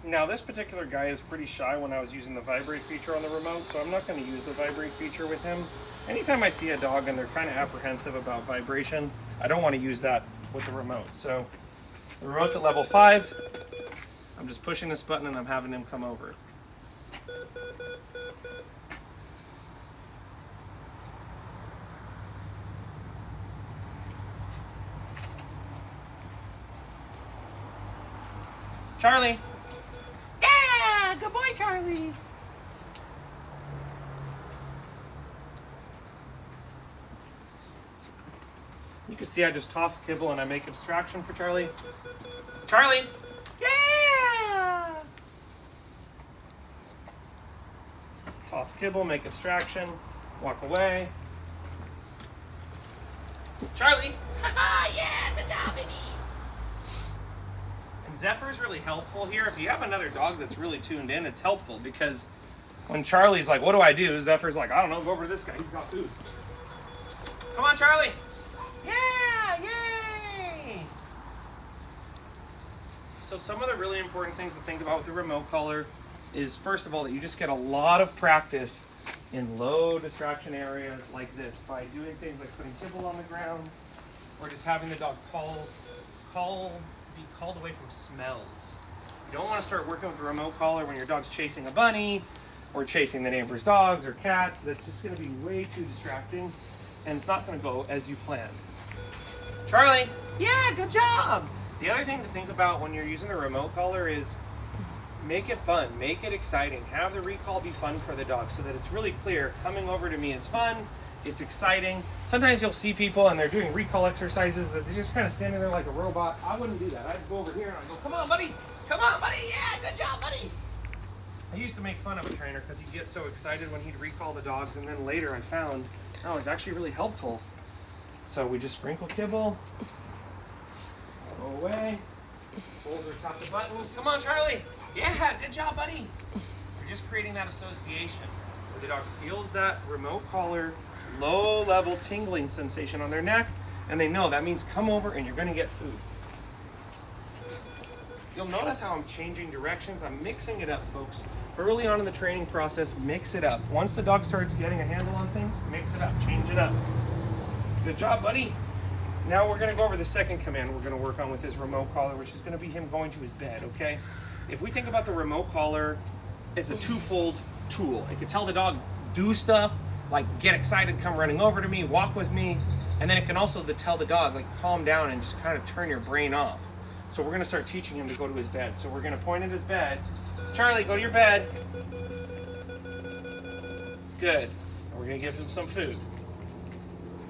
Now this particular guy is pretty shy when I was using the vibrate feature on the remote, so I'm not going to use the vibrate feature with him. Anytime I see a dog and they're kind of apprehensive about vibration, I don't want to use that with the remote. So the remote's at level 5. I'm just pushing this button and I'm having him come over. Charlie! Yeah! Good boy, Charlie! You can see I just toss kibble and I make abstraction for Charlie. Charlie! Yeah! Toss kibble, make abstraction, walk away. Charlie! Haha! Yeah! Good job, babies! And Zephyr's really helpful here. If you have another dog that's really tuned in, it's helpful because when Charlie's like, what do I do? Zephyr's like, I don't know, go over to this guy. He's got food. Come on, Charlie! Yeah! Yay! So some of the really important things to think about with the remote collar is, first of all, that you just get a lot of practice in low distraction areas like this by doing things like putting kibble on the ground or just having the dog be called away from smells. You don't want to start working with the remote collar when your dog's chasing a bunny or chasing the neighbor's dogs or cats. That's just going to be way too distracting and it's not going to go as you planned. Charlie, yeah, good job. The other thing to think about when you're using the remote collar is make it fun, make it exciting. Have the recall be fun for the dog so that it's really clear. Coming over to me is fun, it's exciting. Sometimes you'll see people and they're doing recall exercises that they're just kind of standing there like a robot. I wouldn't do that. I'd go over here and I'd go, come on, buddy, yeah, good job, buddy. I used to make fun of a trainer because he'd get so excited when he'd recall the dogs, and then later I found, oh, it's actually really helpful. So we just sprinkle kibble, go away, over top the button. Come on, Charlie. Yeah, good job, buddy. You're just creating that association where the dog feels that remote collar, low-level tingling sensation on their neck, and they know that means come over and you're going to get food. You'll notice how I'm changing directions. I'm mixing it up, folks. Early on in the training process, mix it up. Once the dog starts getting a handle on things, mix it up, change it up. Good job, buddy. Now we're going to go over the second command we're going to work on with his remote collar, which is going to be him going to his bed, okay? If we think about the remote collar as a twofold tool, it can tell the dog do stuff, like get excited, come running over to me, walk with me, and then it can also tell the dog, like calm down and just kind of turn your brain off. So we're going to start teaching him to go to his bed. So we're going to point at his bed. Charlie, go to your bed. Good. And we're going to give him some food.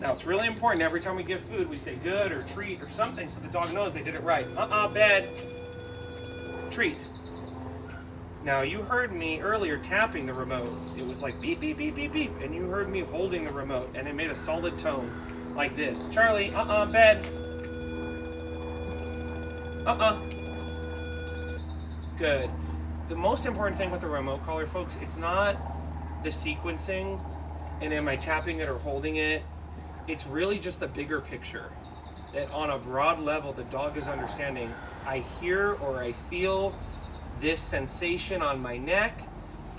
Now it's really important every time we give food, we say good or treat or something so the dog knows they did it right. Bed. Treat. Now you heard me earlier tapping the remote. It was like beep, beep, beep, beep, beep. And you heard me holding the remote and it made a solid tone like this. Charlie, bed. Good. The most important thing with the remote collar, folks, it's not the sequencing and am I tapping it or holding it. It's really just the bigger picture. That on a broad level, the dog is understanding, I hear or I feel this sensation on my neck,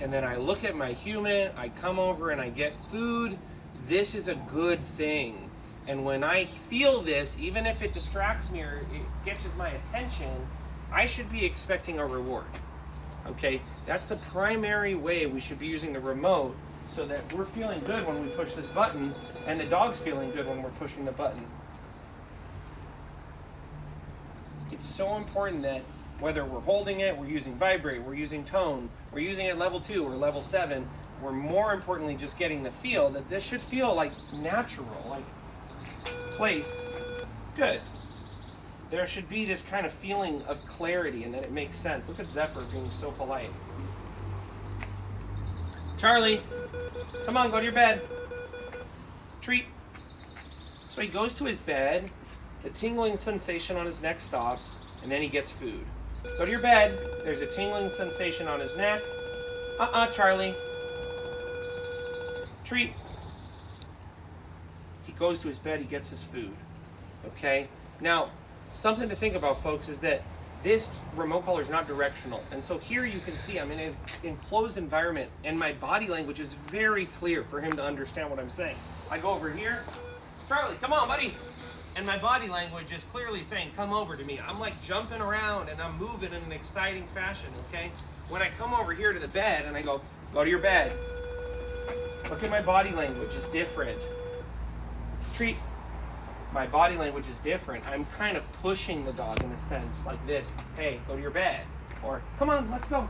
and then I look at my human, I come over and I get food. This is a good thing. And when I feel this, even if it distracts me or it catches my attention, I should be expecting a reward. Okay, that's the primary way we should be using the remote so that we're feeling good when we push this button and the dog's feeling good when we're pushing the button. It's so important that whether we're holding it, we're using vibrate, we're using tone, we're using it level 2 or level 7, we're more importantly just getting the feel that this should feel like natural, like place, good. There should be this kind of feeling of clarity and that it makes sense. Look at Zephyr being so polite. Charlie, come on, go to your bed. Treat. So he goes to his bed, the tingling sensation on his neck stops, and then he gets food. Go to your bed, there's a tingling sensation on his neck. Charlie. Treat. He goes to his bed, he gets his food. Okay? Now, something to think about, folks, is that this remote collar is not directional. And so here you can see I'm in an enclosed environment and my body language is very clear for him to understand what I'm saying. I go over here, Charlie, come on, buddy. And my body language is clearly saying, come over to me. I'm like jumping around and I'm moving in an exciting fashion, okay? When I come over here to the bed and I go to your bed, look at my body language, it's different. Treat. My body language is different. I'm kind of pushing the dog in a sense, like this. Hey, go to your bed. Or, come on, let's go.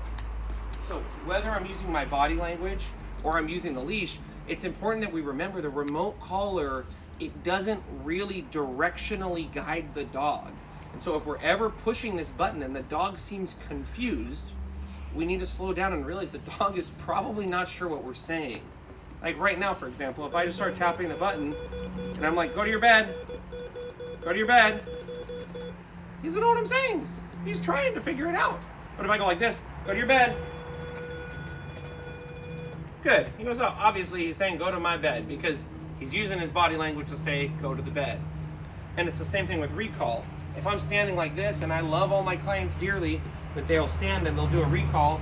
So whether I'm using my body language or I'm using the leash, it's important that we remember the remote collar, it doesn't really directionally guide the dog. And so if we're ever pushing this button and the dog seems confused, we need to slow down and realize the dog is probably not sure what we're saying. Like right now, for example, if I just start tapping the button and I'm like, go to your bed, he doesn't know what I'm saying. He's trying to figure it out. But if I go like this, go to your bed. Good. He goes, oh, obviously he's saying go to my bed because he's using his body language to say go to the bed. And it's the same thing with recall. If I'm standing like this, and I love all my clients dearly, but they'll stand and they'll do a recall.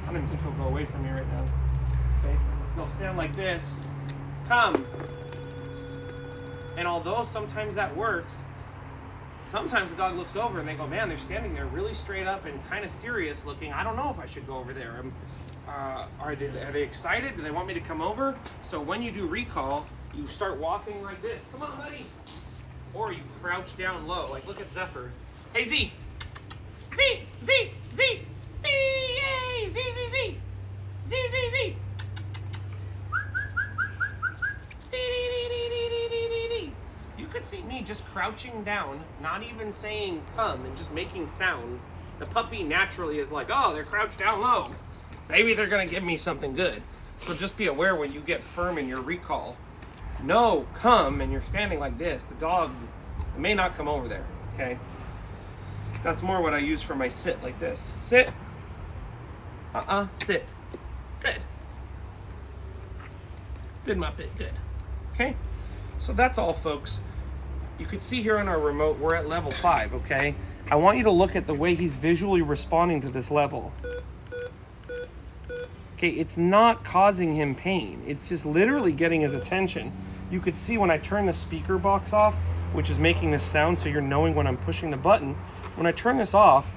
I don't even think he'll go away from me right now. Okay? They'll stand like this, come. And although sometimes that works, sometimes the dog looks over and they go, man, they're standing there really straight up and kind of serious looking. I don't know if I should go over there. Are they excited? Do they want me to come over? So when you do recall, you start walking like this. Come on, buddy. Or you crouch down low. Like, look at Zephyr. Hey, Z. Z, Z, Z. Yay, Z, Z, Z. Z, Z, Z. You could see me just crouching down, not even saying come, and just making sounds. The puppy naturally is like, oh, they're crouched down low. Maybe they're gonna give me something good. So just be aware when you get firm in your recall. No, come, and you're standing like this, the dog may not come over there, okay? That's more what I use for my sit, like this. Sit. Sit. Good. Good Muppet, good. Okay? So that's all, folks. You can see here on our remote, we're at level 5, okay? I want you to look at the way he's visually responding to this level. Okay, it's not causing him pain. It's just literally getting his attention. You could see when I turn the speaker box off, which is making this sound so you're knowing when I'm pushing the button. When I turn this off,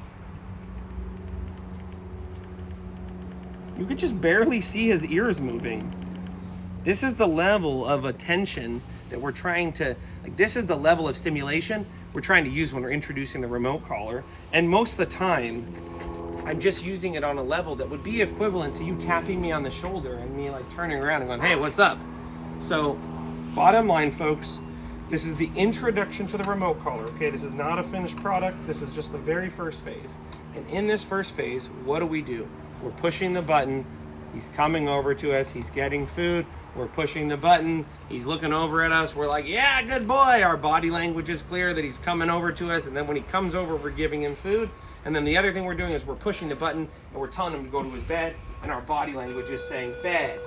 you could just barely see his ears moving. This is the level of attention that we're trying to, like, this is the level of stimulation we're trying to use when we're introducing the remote collar. And most of the time, I'm just using it on a level that would be equivalent to you tapping me on the shoulder and me like turning around and going, hey, what's up? So bottom line, folks, this is the introduction to the remote collar, okay? This is not a finished product. This is just the very first phase. And in this first phase, what do? We're pushing the button. He's coming over to us. He's getting food. We're pushing the button. He's looking over at us. We're like, yeah, good boy. Our body language is clear that he's coming over to us. And then when he comes over, we're giving him food. And then the other thing we're doing is we're pushing the button and we're telling him to go to his bed. And our body language is saying, bed.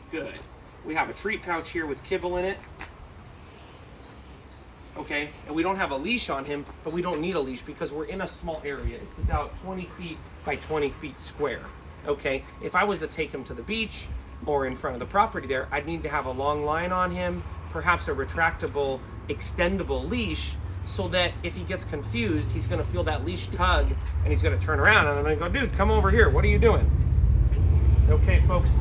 Good. We have a treat pouch here with kibble in it. Okay, and we don't have a leash on him, but we don't need a leash because we're in a small area. It's about 20 feet by 20 feet square. Okay, if I was to take him to the beach or in front of the property there, I'd need to have a long line on him, perhaps a retractable, extendable leash, so that if he gets confused, he's gonna feel that leash tug and he's gonna turn around and I'm gonna go, dude, come over here, what are you doing? Okay, folks,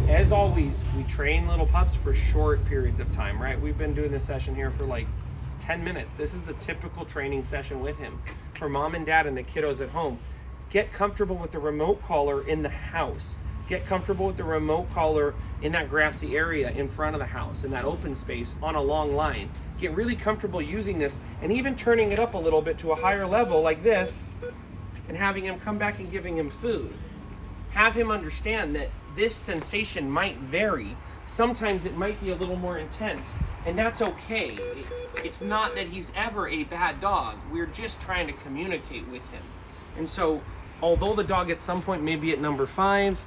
as always, we train little pups for short periods of time, right? We've been doing this session here for like 10 minutes. This is the typical training session with him. For mom and dad and the kiddos at home, get comfortable with the remote collar in the house. Get comfortable with the remote collar in that grassy area in front of the house, in that open space on a long line. Get really comfortable using this and even turning it up a little bit to a higher level like this and having him come back and giving him food. Have him understand that this sensation might vary. Sometimes it might be a little more intense, and that's okay. It's not that he's ever a bad dog. We're just trying to communicate with him. And so, although the dog at some point may be at number 5,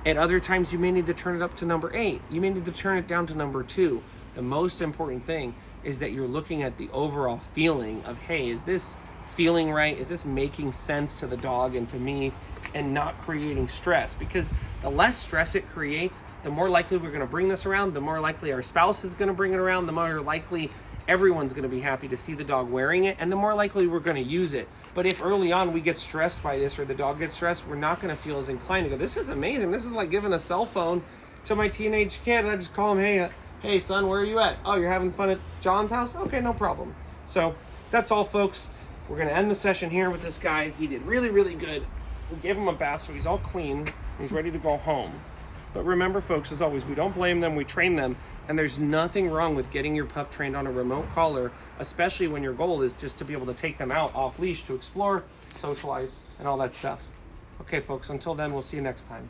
at other times you may need to turn it up to number 8. You may need to turn it down to number 2. The most important thing is that you're looking at the overall feeling of, hey, is this feeling right? Is this making sense to the dog and to me, and not creating stress? Because the less stress it creates, the more likely we're going to bring this around, the more likely our spouse is going to bring it around, the more likely everyone's going to be happy to see the dog wearing it, and the more likely we're going to use it. But if early on we get stressed by this, or the dog gets stressed, we're not going to feel as inclined to go, this is amazing. This is like giving a cell phone to my teenage kid, and I just call him, hey son, where are you at? Oh, you're having fun at John's house? Okay, no problem. So that's all, folks. We're going to end the session here with this guy. He did really, really good. We gave him a bath, so he's all clean. He's ready to go home. But remember, folks, as always, we don't blame them, we train them, and there's nothing wrong with getting your pup trained on a remote collar, especially when your goal is just to be able to take them out off leash to explore, socialize, and all that stuff. Okay, folks, until then, we'll see you next time.